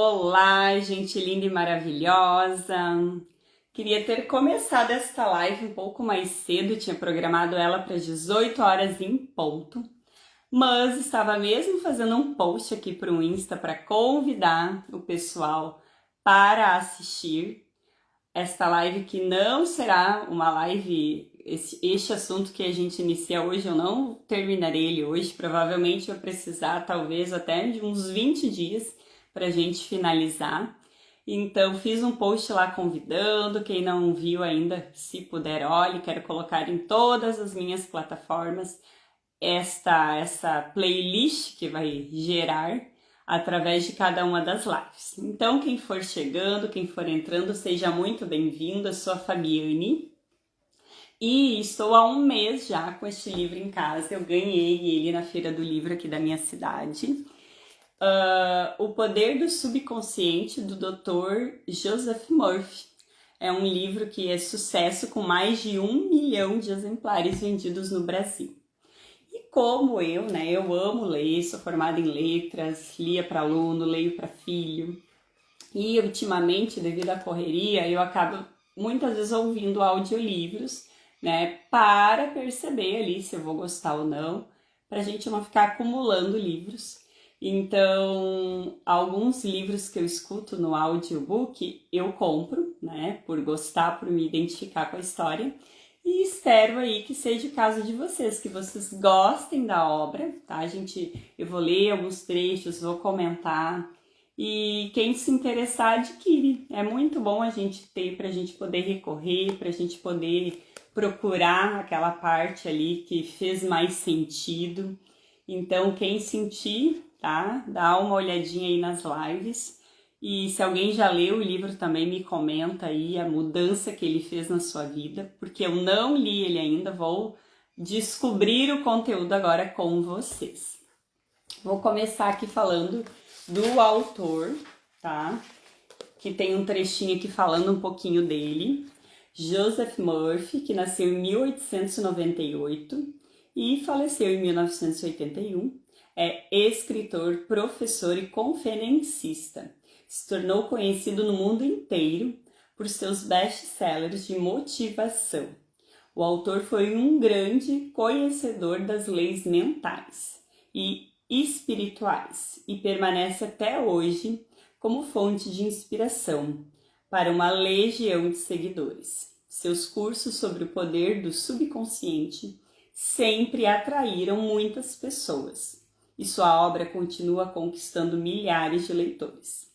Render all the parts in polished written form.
Olá, gente linda e maravilhosa! Queria ter começado esta live um pouco mais cedo, tinha programado ela para 18 horas em ponto, mas estava mesmo fazendo um post aqui para o Insta para convidar o pessoal para assistir esta live, que não será uma live, este assunto que a gente inicia hoje, eu não terminarei ele hoje, provavelmente eu precisar talvez até de uns 20 dias para a gente finalizar. Então fiz um post lá convidando, quem não viu ainda, se puder, olhe, quero colocar em todas as minhas plataformas essa playlist que vai gerar através de cada uma das lives. Então, quem for chegando, quem for entrando, seja muito bem-vindo. Eu sou a Fabiane e estou há um mês já com este livro em casa. Eu ganhei ele na Feira do Livro aqui da minha cidade. O Poder do Subconsciente, do Dr. Joseph Murphy. É um livro que é sucesso com mais de 1 milhão de exemplares vendidos no Brasil. E como eu, eu amo ler, sou formada em letras, lia para aluno, leio para filho. E ultimamente, devido à correria, eu acabo muitas vezes ouvindo audiolivros, para perceber ali se eu vou gostar ou não, para a gente não ficar acumulando livros. Então, alguns livros que eu escuto no audiobook, eu compro, por gostar, por me identificar com a história. E espero aí que seja o caso de vocês, que vocês gostem da obra, tá? Eu vou ler alguns trechos, vou comentar. E quem se interessar, adquire. É muito bom a gente ter, para a gente poder recorrer, para a gente poder procurar aquela parte ali que fez mais sentido. Então, quem sentir, tá? Dá uma olhadinha aí nas lives. E se alguém já leu o livro também, me comenta aí a mudança que ele fez na sua vida, porque eu não li ele ainda, vou descobrir o conteúdo agora com vocês. Vou começar aqui falando do autor, tá? Que tem um trechinho aqui falando um pouquinho dele. Joseph Murphy, que nasceu em 1898 e faleceu em 1981. É escritor, professor e conferencista. Se tornou conhecido no mundo inteiro por seus best-sellers de motivação. O autor foi um grande conhecedor das leis mentais e espirituais e permanece até hoje como fonte de inspiração para uma legião de seguidores. Seus cursos sobre o poder do subconsciente sempre atraíram muitas pessoas e sua obra continua conquistando milhares de leitores.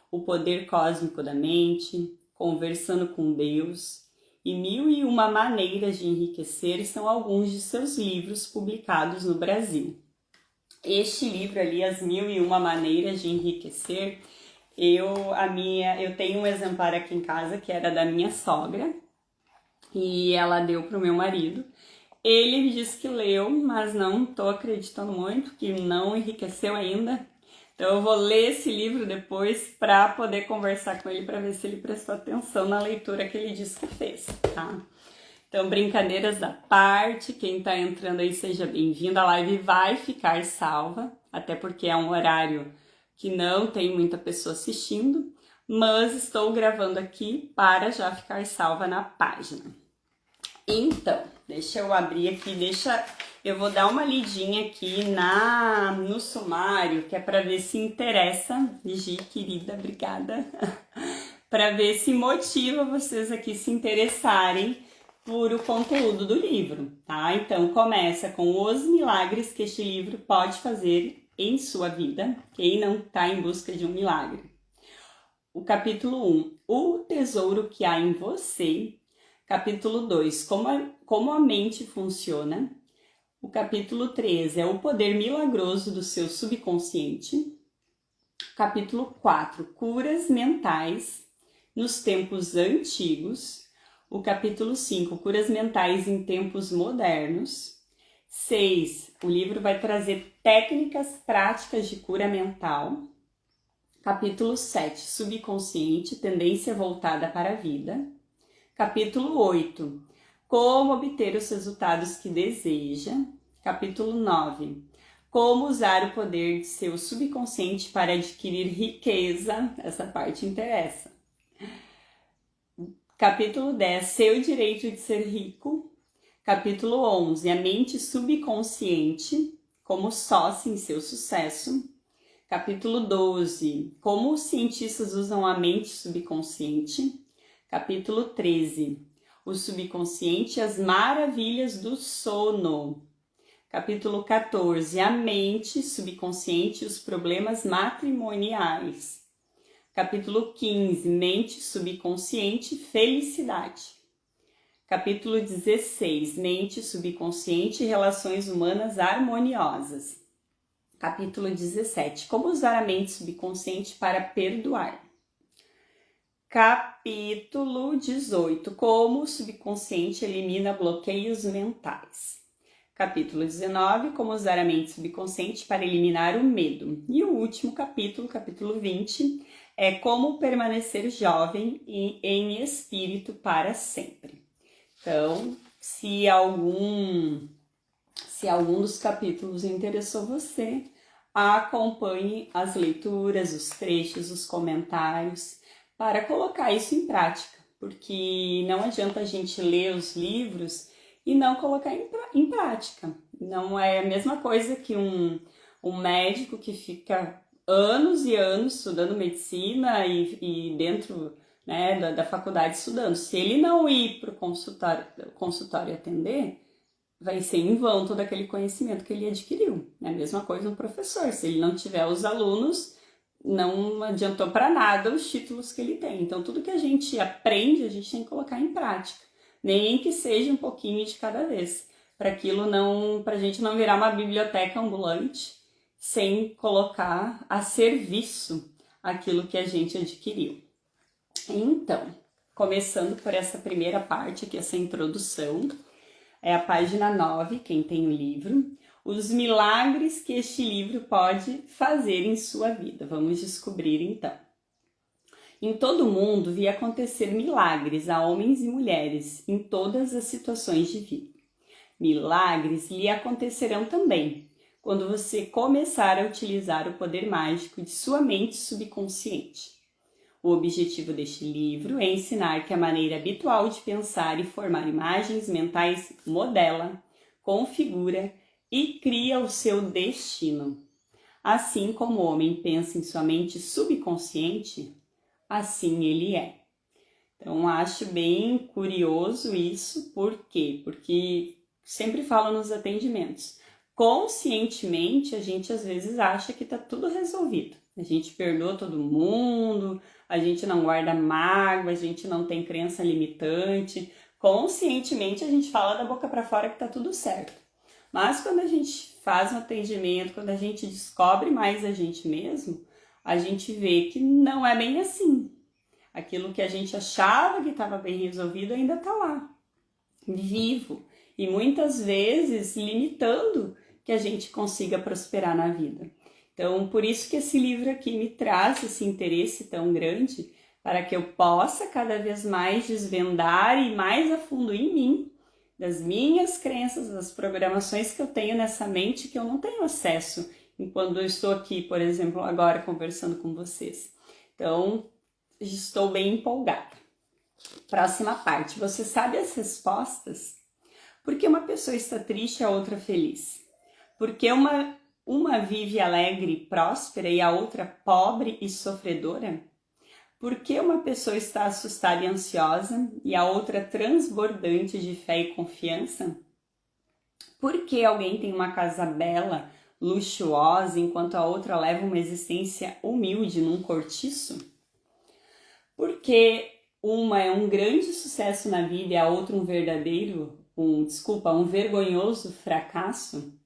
O Poder Cósmico da Mente, Conversando com Deus e 1001 Maneiras de Enriquecer são alguns de seus livros publicados no Brasil. Este livro ali, As 1001 Maneiras de Enriquecer, eu tenho um exemplar aqui em casa que era da minha sogra e ela deu para o meu marido. Ele me disse que leu, mas não estou acreditando muito, que não enriqueceu ainda. Então eu vou ler esse livro depois para poder conversar com ele para ver se ele prestou atenção na leitura que ele disse que fez, tá? Então, brincadeiras da parte, quem tá entrando aí seja bem-vindo. A live vai ficar salva, até porque é um horário que não tem muita pessoa assistindo, mas estou gravando aqui para já ficar salva na página. Então, deixa eu abrir aqui, eu vou dar uma lidinha aqui no sumário, que é para ver se interessa, Gi, querida, obrigada, para ver se motiva vocês aqui se interessarem por o conteúdo do livro, tá? Então, começa com os milagres que este livro pode fazer em sua vida, quem não está em busca de um milagre. O capítulo 1, o tesouro que há em você. Capítulo 2, como a mente funciona. O capítulo 3 é o poder milagroso do seu subconsciente. Capítulo 4, curas mentais nos tempos antigos. O capítulo 5, curas mentais em tempos modernos. 6, o livro vai trazer técnicas práticas de cura mental. Capítulo 7, subconsciente, tendência voltada para a vida. Capítulo 8, como obter os resultados que deseja. Capítulo 9, Como usar o poder de seu subconsciente para adquirir riqueza. Essa parte interessa. Capítulo 10, seu direito de ser rico. Capítulo 11, a mente subconsciente como sócio em seu sucesso. Capítulo 12, como os cientistas usam a mente subconsciente. Capítulo 13, o subconsciente e as maravilhas do sono. Capítulo 14, a mente subconsciente e os problemas matrimoniais. Capítulo 15, mente subconsciente, felicidade. Capítulo 16, mente subconsciente e relações humanas harmoniosas. Capítulo 17, como usar a mente subconsciente para perdoar. Capítulo 18, como o subconsciente elimina bloqueios mentais. Capítulo 19, como usar a mente subconsciente para eliminar o medo. E o último capítulo, capítulo 20, é como permanecer jovem e em espírito para sempre. Então, se algum dos capítulos interessou você, acompanhe as leituras, os trechos, os comentários, para colocar isso em prática, porque não adianta a gente ler os livros e não colocar em prática. Não é a mesma coisa que um médico que fica anos e anos estudando medicina e dentro, né, da faculdade estudando. Se ele não ir para o consultório atender, vai ser em vão todo aquele conhecimento que ele adquiriu. É a mesma coisa um professor. Se ele não tiver os alunos, não adiantou para nada os títulos que ele tem. Então, tudo que a gente aprende, a gente tem que colocar em prática. Nem que seja um pouquinho de cada vez. Para a gente não virar uma biblioteca ambulante sem colocar a serviço aquilo que a gente adquiriu. Então, começando por essa primeira parte aqui, essa introdução, é a página 9, quem tem o livro, os milagres que este livro pode fazer em sua vida. Vamos descobrir então. Em todo o mundo vi acontecer milagres a homens e mulheres em todas as situações de vida. Milagres lhe acontecerão também quando você começar a utilizar o poder mágico de sua mente subconsciente. O objetivo deste livro é ensinar que a maneira habitual de pensar e formar imagens mentais modela, configura e cria o seu destino. Assim como o homem pensa em sua mente subconsciente, assim ele é. Então, acho bem curioso isso. Por quê? Porque sempre falo nos atendimentos. Conscientemente, a gente às vezes acha que está tudo resolvido. A gente perdoa todo mundo, a gente não guarda mágoa, a gente não tem crença limitante. Conscientemente, a gente fala da boca para fora que está tudo certo. Mas quando a gente faz um atendimento, quando a gente descobre mais a gente mesmo, a gente vê que não é bem assim. Aquilo que a gente achava que estava bem resolvido ainda está lá, vivo. E muitas vezes limitando que a gente consiga prosperar na vida. Então, por isso que esse livro aqui me traz esse interesse tão grande, para que eu possa cada vez mais desvendar e mais a fundo em mim, das minhas crenças, das programações que eu tenho nessa mente que eu não tenho acesso enquanto eu estou aqui, por exemplo, agora conversando com vocês. Então, estou bem empolgada. Próxima parte. Você sabe as respostas? Por que uma pessoa está triste e a outra feliz? Por que uma vive alegre e próspera e a outra pobre e sofredora? Por que uma pessoa está assustada e ansiosa e a outra transbordante de fé e confiança? Por que alguém tem uma casa bela, luxuosa, enquanto a outra leva uma existência humilde num cortiço? Por que uma é um grande sucesso na vida e a outra um vergonhoso fracasso?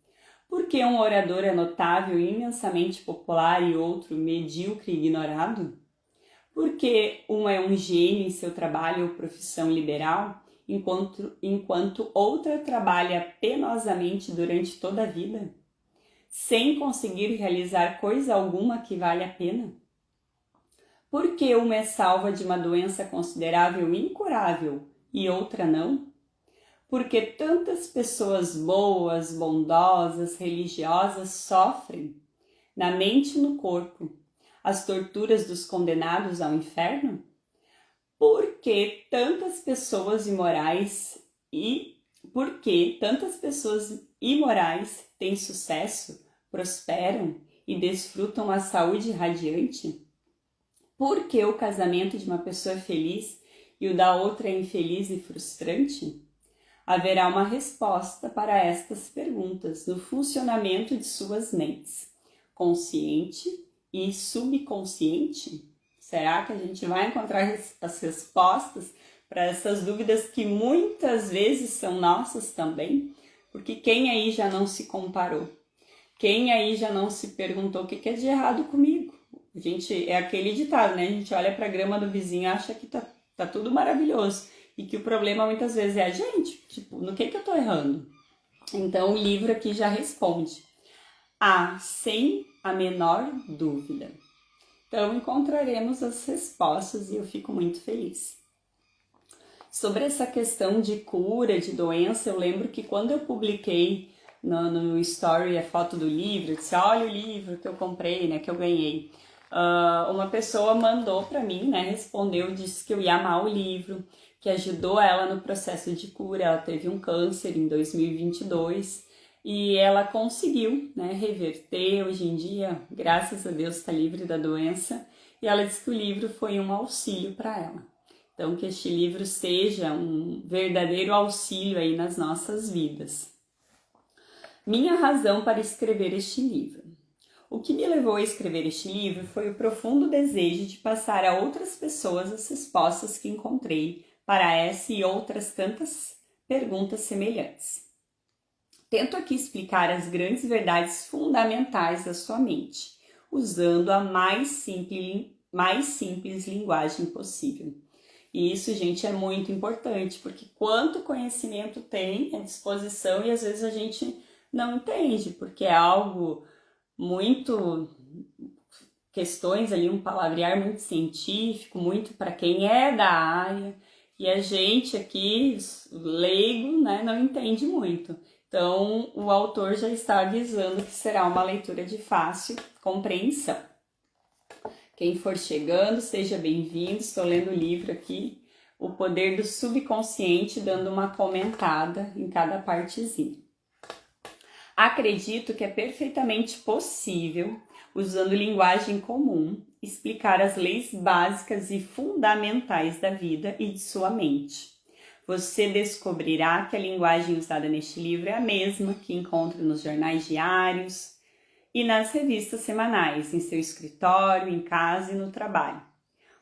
Por que um orador é notável e imensamente popular e outro medíocre e ignorado? Por que uma é um gênio em seu trabalho ou profissão liberal, enquanto outra trabalha penosamente durante toda a vida, sem conseguir realizar coisa alguma que vale a pena? Por que uma é salva de uma doença considerável e incurável e outra não? Porque tantas pessoas boas, bondosas, religiosas sofrem na mente e no corpo as torturas dos condenados ao inferno? Por que tantas pessoas imorais têm sucesso, prosperam e desfrutam a saúde radiante? Por que o casamento de uma pessoa é feliz e o da outra é infeliz e frustrante? Haverá uma resposta para estas perguntas no funcionamento de suas mentes, consciente e subconsciente. Será que a gente vai encontrar as respostas para essas dúvidas que muitas vezes são nossas também? Porque quem aí já não se comparou? Quem aí já não se perguntou o que é de errado comigo? A gente, é aquele ditado, né? A gente olha para a grama do vizinho e acha que tá tudo maravilhoso. E que o problema muitas vezes é a gente. Tipo, no que eu tô errando? Então o livro aqui já responde. Sem a menor dúvida. Então encontraremos as respostas e eu fico muito feliz. Sobre essa questão de cura, de doença, eu lembro que quando eu publiquei no story a foto do livro, eu disse, olha o livro que eu comprei, né, que eu ganhei. Uma pessoa mandou para mim, né, respondeu, disse que eu ia amar o livro, que ajudou ela no processo de cura. Ela teve um câncer em 2022 e ela conseguiu, né, reverter. Hoje em dia, graças a Deus, está livre da doença. E ela disse que o livro foi um auxílio para ela. Então, que este livro seja um verdadeiro auxílio aí nas nossas vidas. Minha razão para escrever este livro. O que me levou a escrever este livro foi o profundo desejo de passar a outras pessoas as respostas que encontrei para essa e outras tantas perguntas semelhantes. Tento aqui explicar as grandes verdades fundamentais da sua mente, usando a mais simples linguagem possível. E isso, gente, é muito importante, porque quanto conhecimento tem à disposição e às vezes a gente não entende, porque é algo muito... questões ali, um palavrear muito científico, muito para quem é da área, e a gente aqui, leigo, né, não entende muito. Então, o autor já está avisando que será uma leitura de fácil compreensão. Quem for chegando, seja bem-vindo. Estou lendo o livro aqui, O Poder do Subconsciente, dando uma comentada em cada partezinha. Acredito que é perfeitamente possível, usando linguagem comum, explicar as leis básicas e fundamentais da vida e de sua mente. Você descobrirá que a linguagem usada neste livro é a mesma que encontra nos jornais diários e nas revistas semanais, em seu escritório, em casa e no trabalho.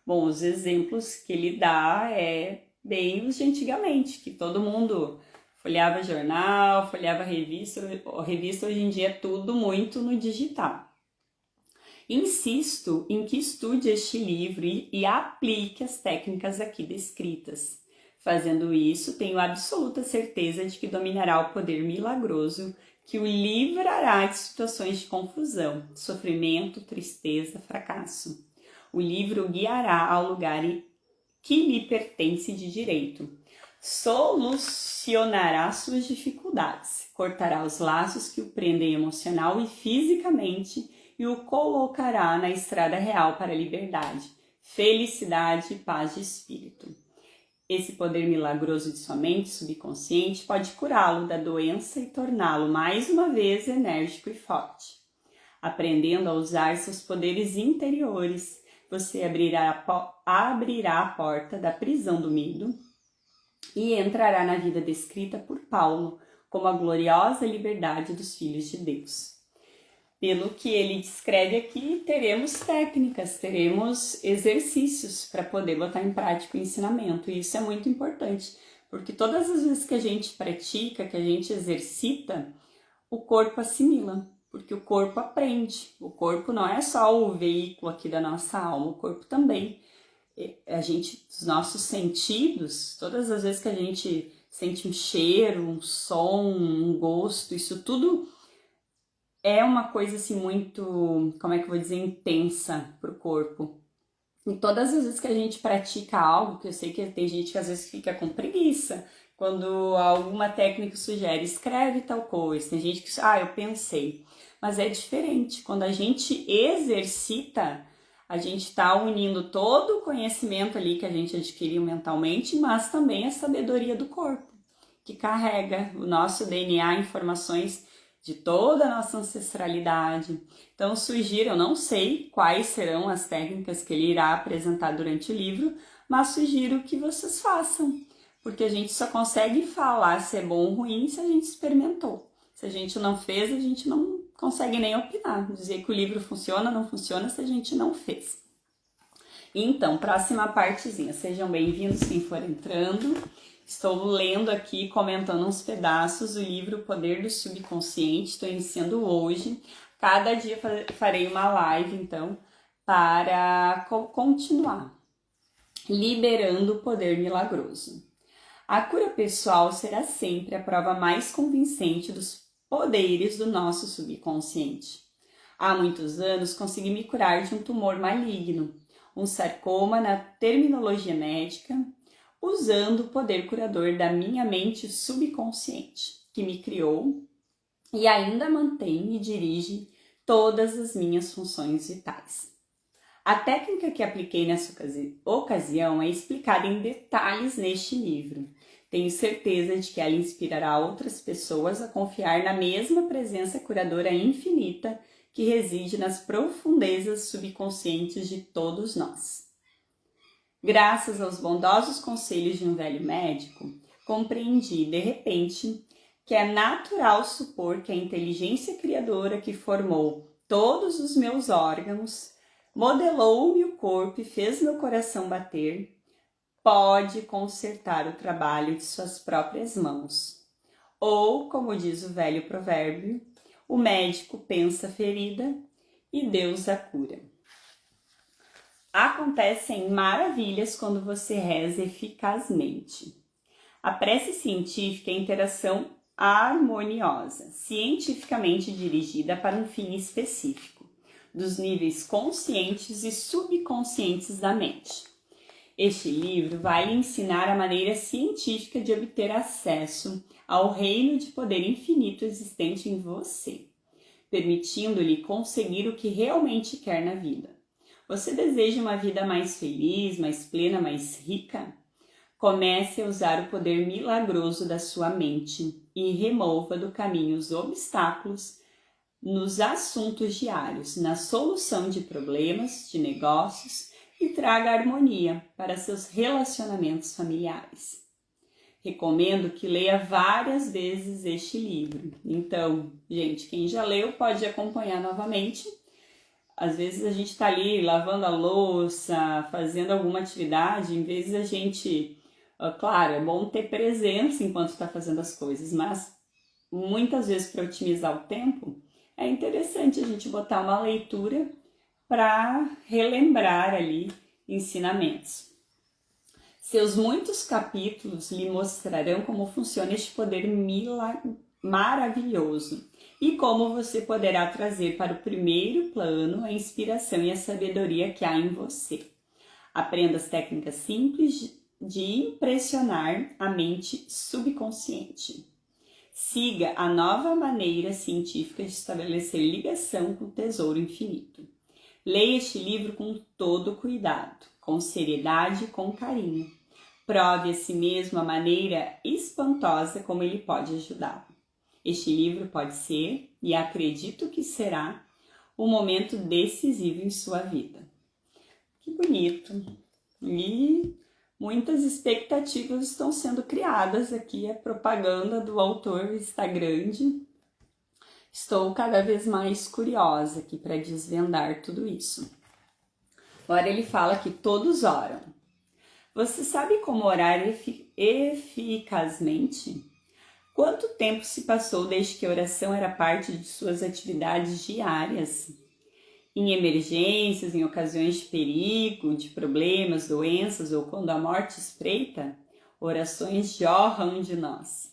Bom, os exemplos que ele dá é bem os de antigamente, que todo mundo folheava jornal, folheava revista, hoje em dia é tudo muito no digital. Insisto em que estude este livro e aplique as técnicas aqui descritas. Fazendo isso, tenho absoluta certeza de que dominará o poder milagroso que o livrará de situações de confusão, sofrimento, tristeza, fracasso. O livro o guiará ao lugar que lhe pertence de direito. Solucionará suas dificuldades, cortará os laços que o prendem emocional e fisicamente e o colocará na estrada real para a liberdade, felicidade e paz de espírito. Esse poder milagroso de sua mente subconsciente pode curá-lo da doença e torná-lo mais uma vez enérgico e forte. Aprendendo a usar seus poderes interiores, você abrirá a porta da prisão do medo e entrará na vida descrita por Paulo como a gloriosa liberdade dos filhos de Deus. Pelo que ele descreve aqui, teremos técnicas, teremos exercícios para poder botar em prática o ensinamento. E isso é muito importante, porque todas as vezes que a gente pratica, que a gente exercita, o corpo assimila, porque o corpo aprende. O corpo não é só o veículo aqui da nossa alma, o corpo também. Os nossos sentidos, todas as vezes que a gente sente um cheiro, um som, um gosto, isso tudo é uma coisa assim muito, como é que eu vou dizer, intensa para o corpo. E todas as vezes que a gente pratica algo, que eu sei que tem gente que às vezes fica com preguiça, Quando alguma técnica sugere, escreve tal coisa, tem gente que, eu pensei. Mas é diferente, quando a gente exercita, a gente está unindo todo o conhecimento ali que a gente adquiriu mentalmente, mas também a sabedoria do corpo, que carrega o nosso DNA, informações de toda a nossa ancestralidade. Então, sugiro, eu não sei quais serão as técnicas que ele irá apresentar durante o livro, mas sugiro que vocês façam, porque a gente só consegue falar se é bom ou ruim se a gente experimentou. Se a gente não fez, a gente não consegue nem opinar, dizer que o livro funciona ou não funciona se a gente não fez. Então, próxima partezinha, sejam bem-vindos quem for entrando. Estou lendo aqui, comentando uns pedaços do livro O Poder do Subconsciente, estou iniciando hoje. Cada dia farei uma live, então, para continuar liberando o poder milagroso. A cura pessoal será sempre a prova mais convincente dos poderes do nosso subconsciente. Há muitos anos consegui me curar de um tumor maligno, um sarcoma na terminologia médica, usando o poder curador da minha mente subconsciente, que me criou e ainda mantém e dirige todas as minhas funções vitais. A técnica que apliquei nessa ocasião é explicada em detalhes neste livro. Tenho certeza de que ela inspirará outras pessoas a confiar na mesma presença curadora infinita que reside nas profundezas subconscientes de todos nós. Graças aos bondosos conselhos de um velho médico, compreendi, de repente, que é natural supor que a inteligência criadora que formou todos os meus órgãos, modelou-me o corpo e fez meu coração bater, pode consertar o trabalho de suas próprias mãos. Ou, como diz o velho provérbio, o médico pensa a ferida e Deus a cura. Acontecem maravilhas quando você reza eficazmente. A prece científica é a interação harmoniosa, cientificamente dirigida para um fim específico, dos níveis conscientes e subconscientes da mente. Este livro vai lhe ensinar a maneira científica de obter acesso ao reino de poder infinito existente em você, permitindo-lhe conseguir o que realmente quer na vida. Você deseja uma vida mais feliz, mais plena, mais rica? Comece a usar o poder milagroso da sua mente e remova do caminho os obstáculos nos assuntos diários, na solução de problemas, de negócios e traga harmonia para seus relacionamentos familiares. Recomendo que leia várias vezes este livro. Então, gente, quem já leu pode acompanhar novamente. Às vezes a gente está ali lavando a louça, fazendo alguma atividade, em vez da gente... Claro, é bom ter presença enquanto está fazendo as coisas, mas muitas vezes para otimizar o tempo, é interessante a gente botar uma leitura para relembrar ali ensinamentos. Seus muitos capítulos lhe mostrarão como funciona este poder maravilhoso e como você poderá trazer para o primeiro plano a inspiração e a sabedoria que há em você. Aprenda as técnicas simples de impressionar a mente subconsciente. Siga a nova maneira científica de estabelecer ligação com o tesouro infinito. Leia este livro com todo cuidado, com seriedade e com carinho. Prove a si mesmo a maneira espantosa como ele pode ajudá-lo. Este livro pode ser, e acredito que será, um momento decisivo em sua vida. Que bonito! E muitas expectativas estão sendo criadas aqui, a propaganda do autor está grande. Estou cada vez mais curiosa aqui para desvendar tudo isso. Agora ele fala que todos oram. Você sabe como orar eficazmente? Quanto tempo se passou desde que a oração era parte de suas atividades diárias? Em emergências, em ocasiões de perigo, de problemas, doenças ou quando a morte espreita, orações jorram de nós.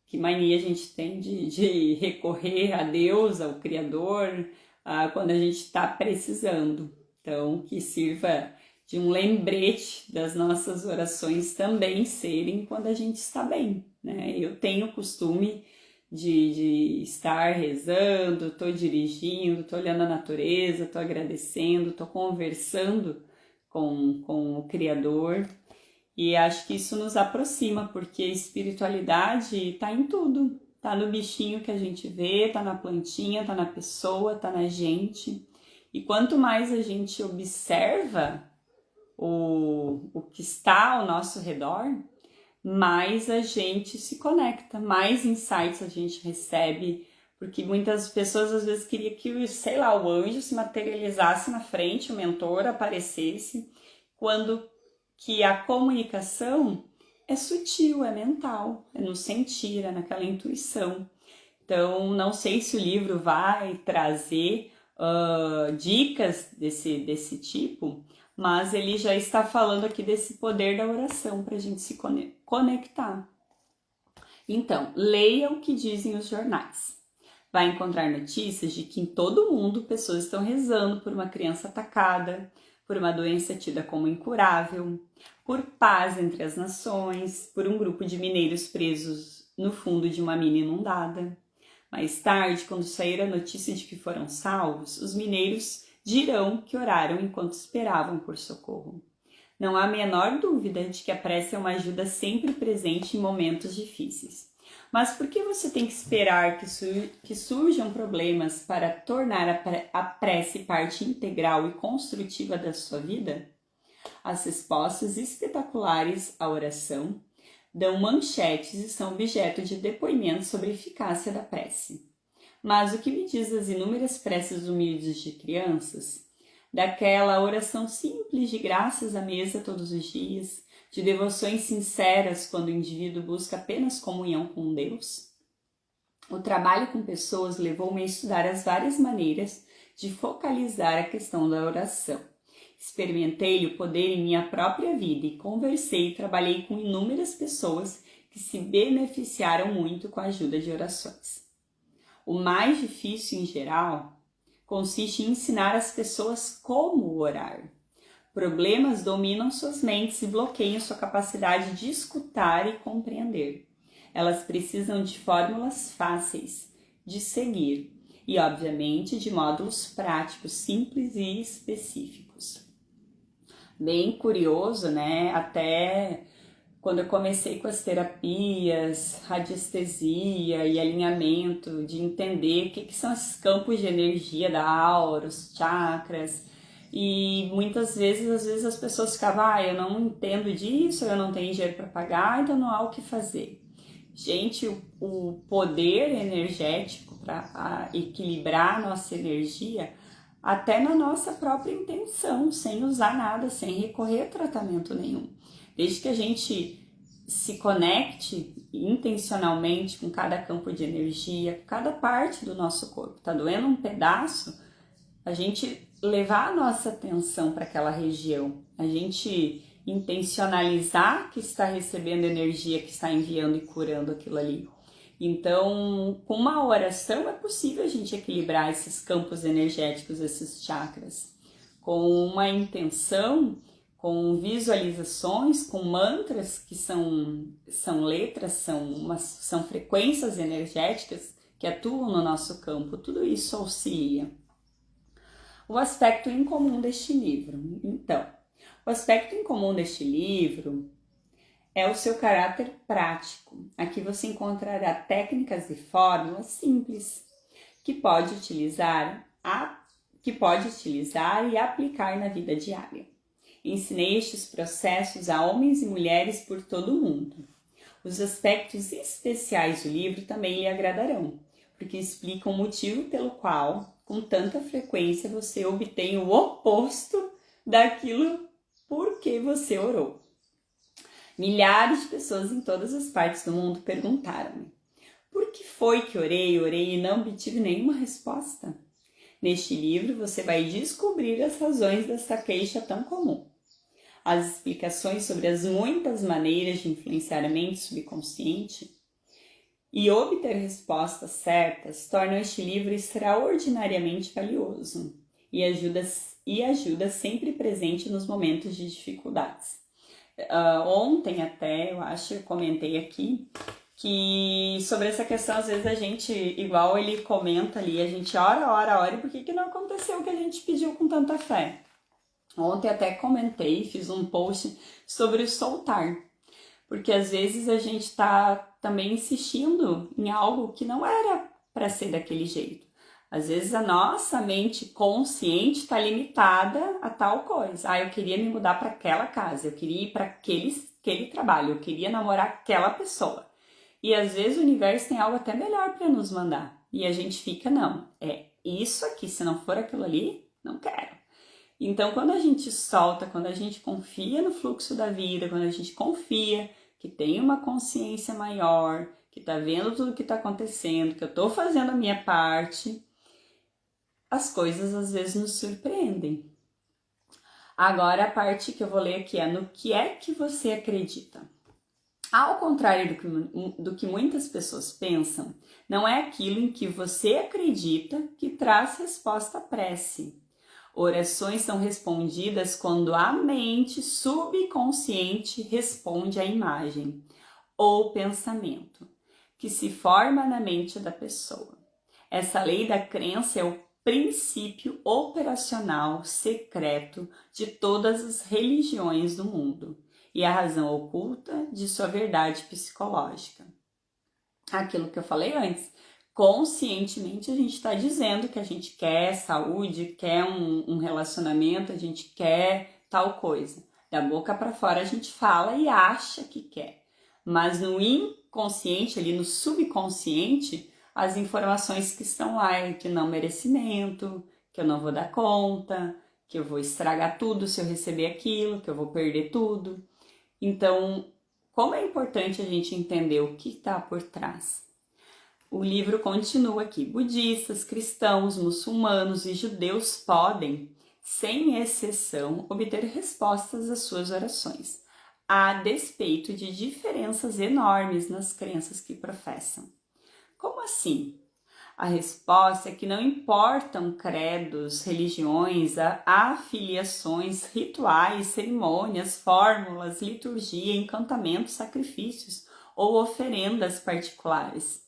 Que mania a gente tem de recorrer a Deus, ao Criador, quando a gente está precisando. Então, que sirva de um lembrete das nossas orações também serem quando a gente está bem, né? Eu tenho o costume de estar rezando, estou dirigindo, estou olhando a natureza, estou agradecendo, estou conversando com o Criador, e acho que isso nos aproxima, porque a espiritualidade está em tudo, está no bichinho que a gente vê, está na plantinha, está na pessoa, está na gente, e quanto mais a gente observa o que está ao nosso redor, mais a gente se conecta, mais insights a gente recebe, porque muitas pessoas às vezes queriam que, sei lá, o anjo se materializasse na frente, o mentor aparecesse, quando que a comunicação é sutil, é mental, é no sentir, é naquela intuição. Então, não sei se o livro vai trazer dicas desse tipo, mas ele já está falando aqui desse poder da oração para a gente se conectar. Então, leia o que dizem os jornais. Vai encontrar notícias de que em todo o mundo pessoas estão rezando por uma criança atacada, por uma doença tida como incurável, por paz entre as nações, por um grupo de mineiros presos no fundo de uma mina inundada. Mais tarde, quando sair a notícia de que foram salvos, os mineiros dirão que oraram enquanto esperavam por socorro. Não há a menor dúvida de que a prece é uma ajuda sempre presente em momentos difíceis. Mas por que você tem que esperar que surjam problemas para tornar a prece parte integral e construtiva da sua vida? As respostas espetaculares à oração dão manchetes e são objeto de depoimentos sobre a eficácia da prece. Mas o que me diz das inúmeras preces humildes de crianças? Daquela oração simples de graças à mesa todos os dias, de devoções sinceras quando o indivíduo busca apenas comunhão com Deus? O trabalho com pessoas levou-me a estudar as várias maneiras de focalizar a questão da oração. Experimentei o poder em minha própria vida e conversei e trabalhei com inúmeras pessoas que se beneficiaram muito com a ajuda de orações. O mais difícil, em geral, consiste em ensinar as pessoas como orar. Problemas dominam suas mentes e bloqueiam sua capacidade de escutar e compreender. Elas precisam de fórmulas fáceis de seguir e, obviamente, de módulos práticos, simples e específicos. Bem curioso, né? Até quando eu comecei com as terapias, radiestesia e alinhamento, de entender o que são esses campos de energia da aura, os chakras, e muitas vezes, às vezes as pessoas ficavam, eu não entendo disso, eu não tenho dinheiro para pagar, então não há o que fazer. Gente, o poder energético para equilibrar a nossa energia, até na nossa própria intenção, sem usar nada, sem recorrer a tratamento nenhum. Desde que a gente se conecte intencionalmente com cada campo de energia, com cada parte do nosso corpo. Tá doendo um pedaço? A gente levar a nossa atenção para aquela região, a gente intencionalizar que está recebendo energia, que está enviando e curando aquilo ali. Então, com uma oração é possível a gente equilibrar esses campos energéticos, esses chakras, com uma intenção, com visualizações, com mantras que são letras, são frequências energéticas que atuam no nosso campo. Tudo isso auxilia. O aspecto incomum deste livro. Então, o aspecto incomum deste livro é o seu caráter prático. Aqui você encontrará técnicas e fórmulas simples que pode utilizar e aplicar na vida diária. Ensinei estes processos a homens e mulheres por todo o mundo. Os aspectos especiais do livro também lhe agradarão, porque explicam o motivo pelo qual, com tanta frequência, você obtém o oposto daquilo por que você orou. Milhares de pessoas em todas as partes do mundo perguntaram-me: por que foi que orei e não obtive nenhuma resposta? Neste livro você vai descobrir as razões dessa queixa tão comum. As explicações sobre as muitas maneiras de influenciar a mente subconsciente e obter respostas certas tornam este livro extraordinariamente valioso. e ajuda sempre presente nos momentos de dificuldades. Ontem até, eu acho, eu comentei aqui que sobre essa questão, às vezes a gente, igual ele comenta ali, a gente ora, e por que não aconteceu o que a gente pediu com tanta fé? Ontem até comentei, fiz um post sobre o soltar, porque às vezes a gente está também insistindo em algo que não era para ser daquele jeito. Às vezes a nossa mente consciente está limitada a tal coisa. Eu queria me mudar para aquela casa, eu queria ir para aquele trabalho, eu queria namorar aquela pessoa. E às vezes o universo tem algo até melhor para nos mandar. E a gente fica, não, é isso aqui, se não for aquilo ali, não quero. Então, quando a gente solta, quando a gente confia no fluxo da vida, quando a gente confia que tem uma consciência maior, que tá vendo tudo que tá acontecendo, que eu tô fazendo a minha parte, as coisas às vezes nos surpreendem. Agora, a parte que eu vou ler aqui é no que é que você acredita. Ao contrário do que muitas pessoas pensam, não é aquilo em que você acredita que traz resposta à prece. Orações são respondidas quando a mente subconsciente responde à imagem ou pensamento que se forma na mente da pessoa. Essa lei da crença é o princípio operacional secreto de todas as religiões do mundo e a razão oculta de sua verdade psicológica. Aquilo que eu falei antes, conscientemente a gente está dizendo que a gente quer saúde, quer um relacionamento, a gente quer tal coisa. Da boca para fora a gente fala e acha que quer, mas no inconsciente, ali no subconsciente, as informações que estão lá é de não merecimento, que eu não vou dar conta, que eu vou estragar tudo se eu receber aquilo, que eu vou perder tudo. Então, como é importante a gente entender o que está por trás. O livro continua aqui. Budistas, cristãos, muçulmanos e judeus podem, sem exceção, obter respostas às suas orações, a despeito de diferenças enormes nas crenças que professam. Como assim? A resposta é que não importam credos, religiões, afiliações, rituais, cerimônias, fórmulas, liturgia, encantamentos, sacrifícios ou oferendas particulares,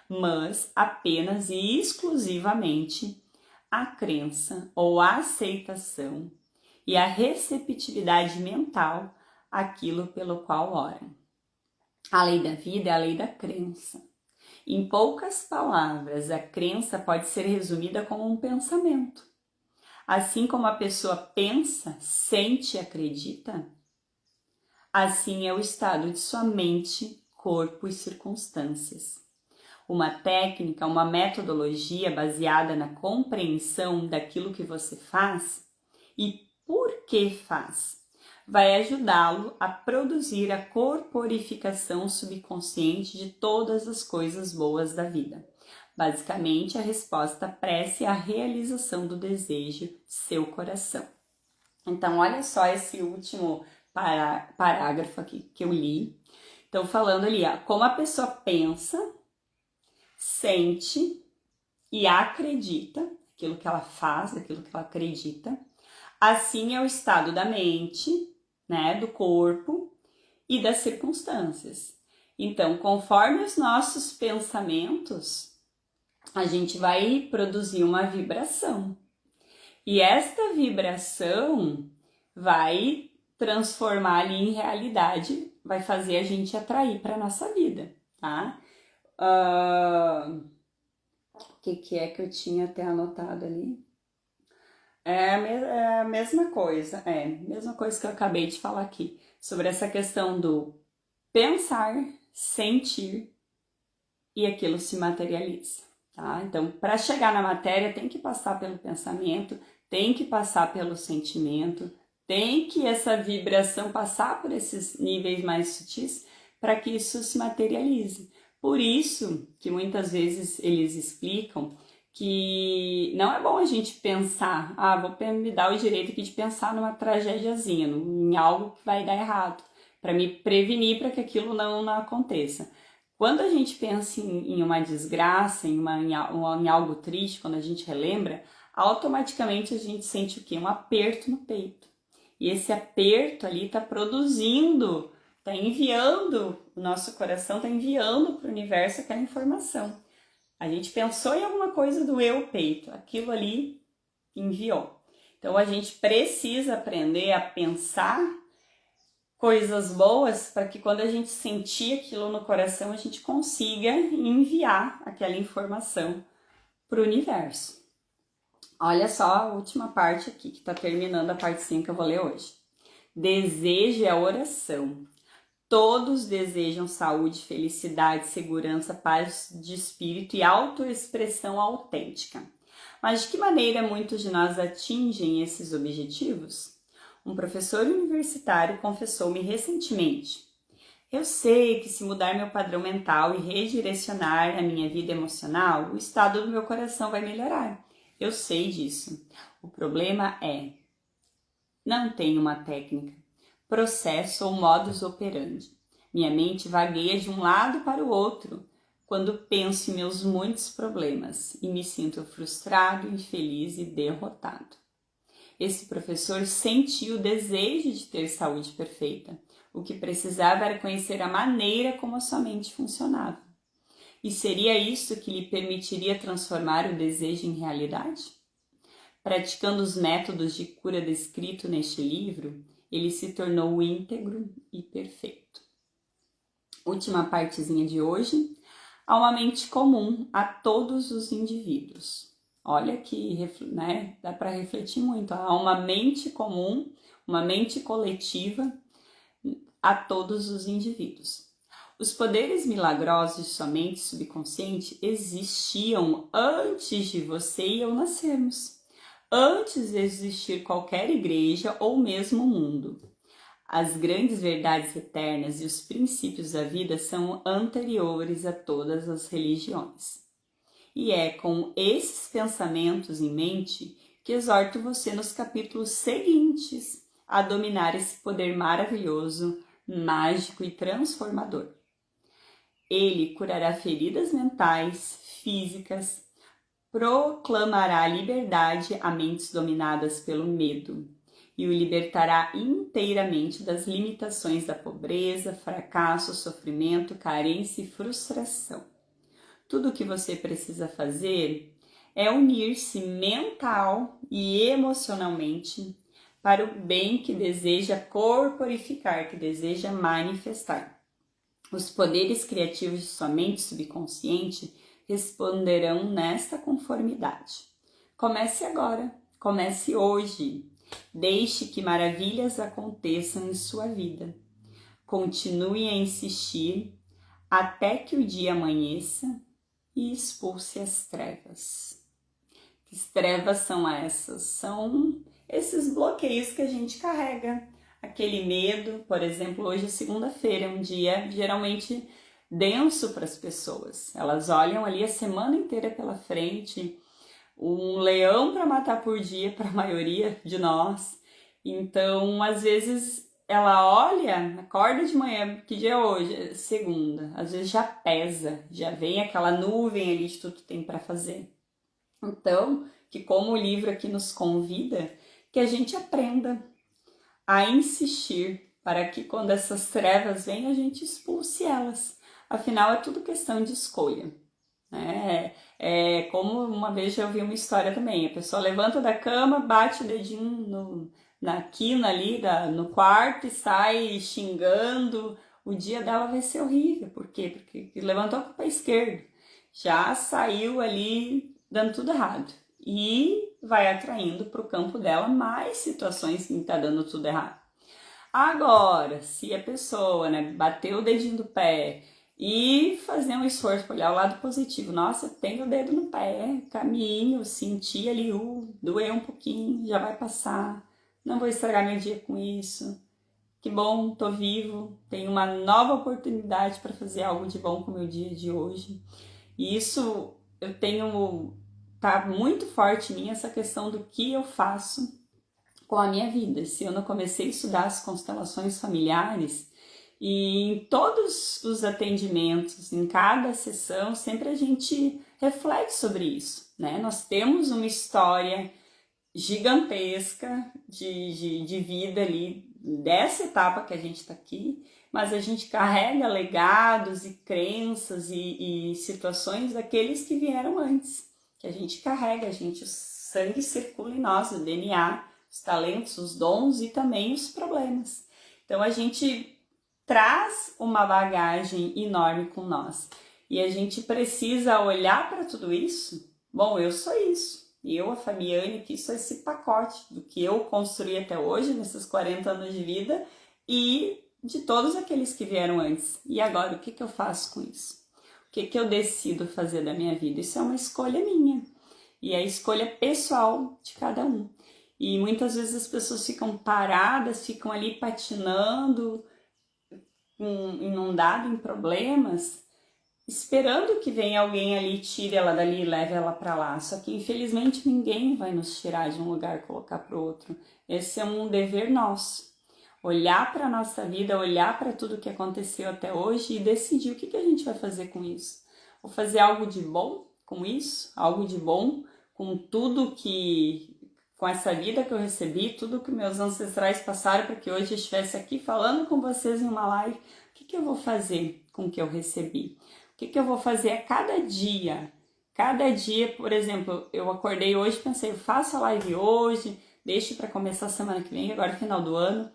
mas apenas e exclusivamente a crença ou a aceitação e a receptividade mental àquilo pelo qual oram. A lei da vida é a lei da crença. Em poucas palavras, a crença pode ser resumida como um pensamento. Assim como a pessoa pensa, sente e acredita, assim é o estado de sua mente, corpo e circunstâncias. Uma técnica, uma metodologia baseada na compreensão daquilo que você faz e por que faz, vai ajudá-lo a produzir a corporificação subconsciente de todas as coisas boas da vida. Basicamente, a resposta à prece é a realização do desejo de seu coração. Então, olha só esse último parágrafo aqui que eu li. Então, falando ali, como a pessoa pensa, sente e acredita, aquilo que ela faz, aquilo que ela acredita, assim é o estado da mente, né, do corpo e das circunstâncias. Então, conforme os nossos pensamentos, a gente vai produzir uma vibração. E esta vibração vai transformar ali em realidade, vai fazer a gente atrair para nossa vida, tá? O que é que eu tinha até anotado ali? É a mesma coisa, mesma coisa que eu acabei de falar aqui, sobre essa questão do pensar, sentir e aquilo se materializa, tá? Então, para chegar na matéria, tem que passar pelo pensamento, tem que passar pelo sentimento, tem que essa vibração passar por esses níveis mais sutis para que isso se materialize. Por isso que muitas vezes eles explicam que não é bom a gente pensar, vou me dar o direito aqui de pensar numa tragédiazinha, em algo que vai dar errado, para me prevenir para que aquilo não aconteça. Quando a gente pensa em uma desgraça, em algo triste, quando a gente relembra, automaticamente a gente sente o quê? Um aperto no peito. E esse aperto ali está produzindo, está enviando, o nosso coração está enviando para o universo aquela informação. A gente pensou em alguma coisa, doeu o peito, aquilo ali enviou. Então a gente precisa aprender a pensar coisas boas para que quando a gente sentir aquilo no coração, a gente consiga enviar aquela informação para o universo. Olha só a última parte aqui, que está terminando a parte 5 que eu vou ler hoje. Desejo é a oração. Todos desejam saúde, felicidade, segurança, paz de espírito e autoexpressão autêntica. Mas de que maneira muitos de nós atingem esses objetivos? Um professor universitário confessou-me recentemente: eu sei que se mudar meu padrão mental e redirecionar a minha vida emocional, o estado do meu coração vai melhorar. Eu sei disso. O problema é, não tenho uma técnica, processo ou modus operandi. Minha mente vagueia de um lado para o outro quando penso em meus muitos problemas e me sinto frustrado, infeliz e derrotado. Esse professor sentiu o desejo de ter saúde perfeita. O que precisava era conhecer a maneira como a sua mente funcionava. E seria isso que lhe permitiria transformar o desejo em realidade? Praticando os métodos de cura descritos neste livro, ele se tornou íntegro e perfeito. Última partezinha de hoje. Há uma mente comum a todos os indivíduos. Olha que, né, dá para refletir muito. Há uma mente comum, uma mente coletiva a todos os indivíduos. Os poderes milagrosos de sua mente subconsciente existiam antes de você e eu nascermos, antes de existir qualquer igreja ou mesmo mundo. As grandes verdades eternas e os princípios da vida são anteriores a todas as religiões. E é com esses pensamentos em mente que exorto você nos capítulos seguintes a dominar esse poder maravilhoso, mágico e transformador. Ele curará feridas mentais, físicas, proclamará liberdade a mentes dominadas pelo medo e o libertará inteiramente das limitações da pobreza, fracasso, sofrimento, carência e frustração. Tudo o que você precisa fazer é unir-se mental e emocionalmente para o bem que deseja corporificar, que deseja manifestar. Os poderes criativos de sua mente subconsciente responderão nesta conformidade. Comece agora, comece hoje. Deixe que maravilhas aconteçam em sua vida. Continue a insistir até que o dia amanheça e expulse as trevas. Que trevas são essas? São esses bloqueios que a gente carrega. Aquele medo, por exemplo, hoje é segunda-feira, é um dia geralmente denso para as pessoas. Elas olham ali a semana inteira pela frente, um leão para matar por dia para a maioria de nós. Então, às vezes, ela olha, acorda de manhã, que dia é hoje? Segunda. Às vezes já pesa, já vem aquela nuvem ali de tudo que tem para fazer. Então, que como o livro aqui nos convida, que a gente aprenda a insistir para que quando essas trevas vêm, a gente expulse elas. Afinal, é tudo questão de escolha. É como uma vez eu vi uma história também, a pessoa levanta da cama, bate o dedinho na quina ali no quarto e sai xingando, o dia dela vai ser horrível. Por quê? Porque levantou com o pé esquerdo, já saiu ali dando tudo errado e vai atraindo para o campo dela mais situações que está dando tudo errado. Agora, se a pessoa, bater o dedinho do pé e fazer um esforço para olhar o lado positivo, nossa, tenho o dedo no pé, caminho, senti ali, doeu um pouquinho, já vai passar, não vou estragar meu dia com isso, que bom, tô vivo, tenho uma nova oportunidade para fazer algo de bom com o meu dia de hoje. E isso eu tenho, tá muito forte em mim essa questão do que eu faço com a minha vida. Se eu não comecei a estudar as constelações familiares, e em todos os atendimentos, em cada sessão, sempre a gente reflete sobre isso, né? Nós temos uma história gigantesca de vida ali, dessa etapa que a gente está aqui, mas a gente carrega legados e crenças e situações daqueles que vieram antes, que a gente carrega, o sangue circula em nós, o DNA, os talentos, os dons e também os problemas. Então a gente traz uma bagagem enorme com nós e a gente precisa olhar para tudo isso. Bom, eu sou isso. Eu, a Fabiane, aqui sou esse pacote do que eu construí até hoje, nesses 40 anos de vida, e de todos aqueles que vieram antes. E agora, o que eu faço com isso? O que eu decido fazer da minha vida? Isso é uma escolha minha. E é a escolha pessoal de cada um. E muitas vezes as pessoas ficam paradas, ficam ali patinando, inundado em problemas, esperando que venha alguém ali, tire ela dali e leve ela para lá. Só que infelizmente ninguém vai nos tirar de um lugar e colocar para o outro. Esse é um dever nosso. Olhar para a nossa vida, olhar para tudo que aconteceu até hoje e decidir o que a gente vai fazer com isso. Vou fazer algo de bom com isso, algo de bom com tudo com essa vida que eu recebi, tudo que meus ancestrais passaram para que hoje eu estivesse aqui falando com vocês em uma live. O que eu vou fazer com o que eu recebi? O que eu vou fazer a cada dia? Cada dia, por exemplo, eu acordei hoje e pensei, eu faço a live hoje, deixo para começar a semana que vem, agora é final do ano.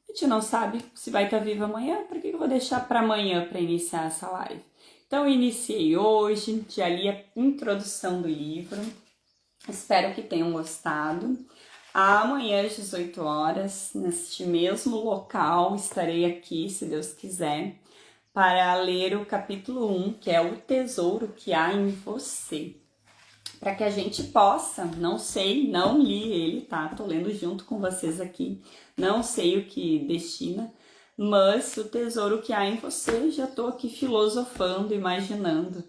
A gente não sabe se vai estar vivo amanhã, por que eu vou deixar para amanhã para iniciar essa live? Então eu iniciei hoje, já li a introdução do livro, espero que tenham gostado. Amanhã às 18 horas, neste mesmo local, estarei aqui, se Deus quiser, para ler o capítulo 1, que é o tesouro que há em você. Para que a gente possa, não sei, não li ele, tá? Tô lendo junto com vocês aqui, não sei o que destina, mas o tesouro que há em você, já tô aqui filosofando, imaginando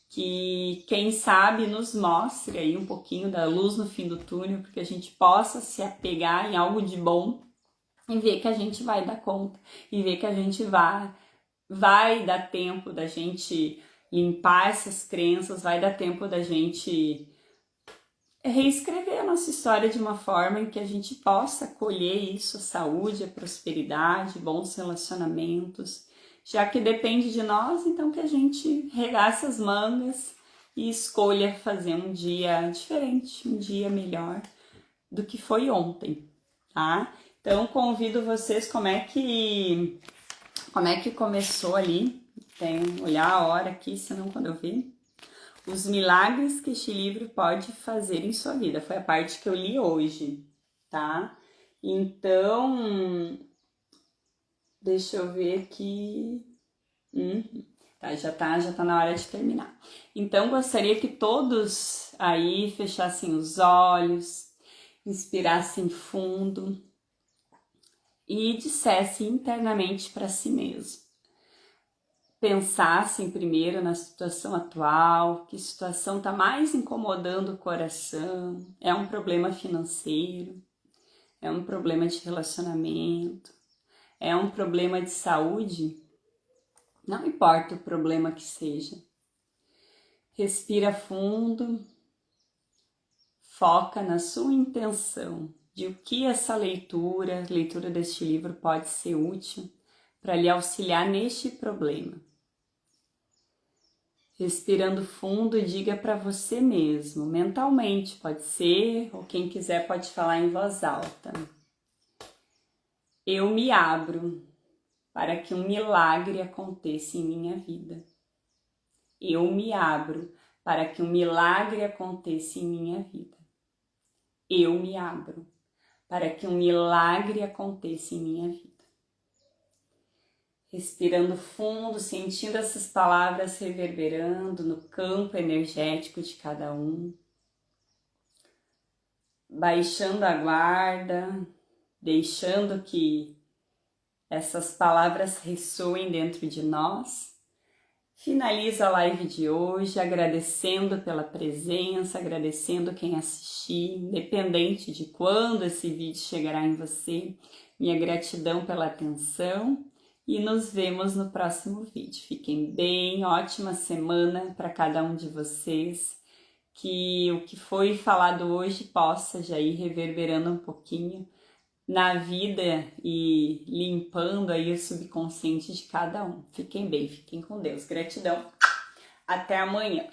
que quem sabe nos mostre aí um pouquinho da luz no fim do túnel, porque a gente possa se apegar em algo de bom e ver que a gente vai dar conta, e ver que a gente vai dar tempo da gente limpar essas crenças, vai dar tempo da gente reescrever a nossa história de uma forma em que a gente possa colher isso, a saúde, a prosperidade, bons relacionamentos, já que depende de nós, então que a gente regace as mangas e escolha fazer um dia diferente, um dia melhor do que foi ontem, tá? Então convido vocês, como é que começou ali, tem que olhar a hora aqui, senão quando eu ver, os milagres que este livro pode fazer em sua vida, foi a parte que eu li hoje, tá? Então, deixa eu ver aqui, tá, já tá na hora de terminar. Então, gostaria que todos aí fechassem os olhos, inspirassem fundo e dissessem internamente para si mesmo. Pensassem primeiro na situação atual, que situação está mais incomodando o coração, é um problema financeiro, é um problema de relacionamento, é um problema de saúde, não importa o problema que seja. Respira fundo, foca na sua intenção de o que essa leitura deste livro pode ser útil para lhe auxiliar neste problema. Respirando fundo, diga para você mesmo, mentalmente pode ser, ou quem quiser pode falar em voz alta. Eu me abro para que um milagre aconteça em minha vida. Eu me abro para que um milagre aconteça em minha vida. Eu me abro para que um milagre aconteça em minha vida. Respirando fundo, sentindo essas palavras reverberando no campo energético de cada um. Baixando a guarda, deixando que essas palavras ressoem dentro de nós. Finalizo a live de hoje agradecendo pela presença, agradecendo quem assistiu, independente de quando esse vídeo chegará em você. Minha gratidão pela atenção. e nos vemos no próximo vídeo. Fiquem bem, ótima semana para cada um de vocês. Que o que foi falado hoje possa já ir reverberando um pouquinho na vida e limpando aí o subconsciente de cada um. Fiquem bem, fiquem com Deus. Gratidão. Até amanhã.